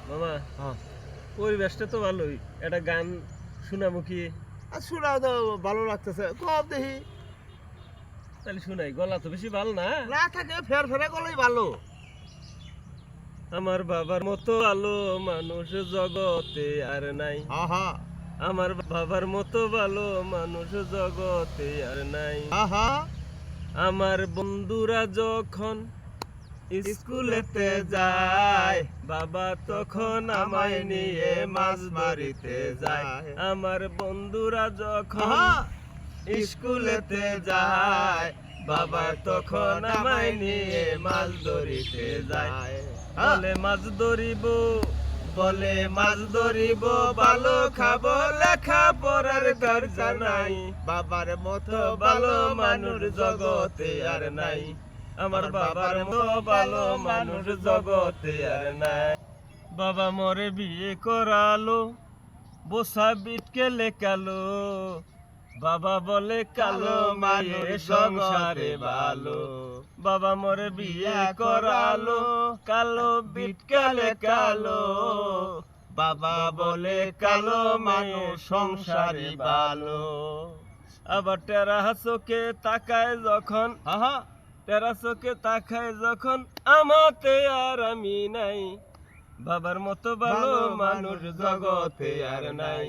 মামা হ্যাঁ পরিবেশটা তো ভালোই, একটা গান শোনামুখী। আর শোনাও তো ভালো লাগতেছে কম দেখি তাহলে শোনাই, গলা তো বেশি ভালো না। না থাকে ফের ফেরে করলেই ভালো আমার বাবার মতো ভালো মানুষ জগতে আর নাই। হ্যাঁ হ্যাঁ আমার বাবার মতো ভালো মানুষ জগতে আর নাই। হ্যাঁ হ্যাঁ আমার বন্ধুরা যখন স্কুলেতে যায়, বাবা তখন আমায় নিয়ে মাছ মারিতে যায়। আমার বন্ধুরা যখন হ্যাঁ স্কুলেতে যায়, বাবা তখন আমায় নিয়ে মাছ ধরিতে যায়। বলে মাছ ধরিব, বলে মাছ ধরিব, ভালো খাবো, লেখা পড়ার দরজা নাই। বাবার মতো ভালো মানুষ জগতে আর নাই। আমার বাবার মতো ভালো মানুষ জগতে আর নাই। বাবা মরে বিয়ে করালো, বোসা বিটকে লেখালো। বাবা বলে কালো মানুষ সংসারে ভালো। বাবা মরে বিয়ে করালো, কালো বিটকে লেখালো। বাবা বলে কালো মানুষ সংসারে ভালো। আবার টেরা চোখে তাকায় যখন, হ্যাঁ টেরা চোখে তাকায় যখন, আমাতে আর আমি নাই। বাবার মতো ভালো মানুষ জগতে আর নাই।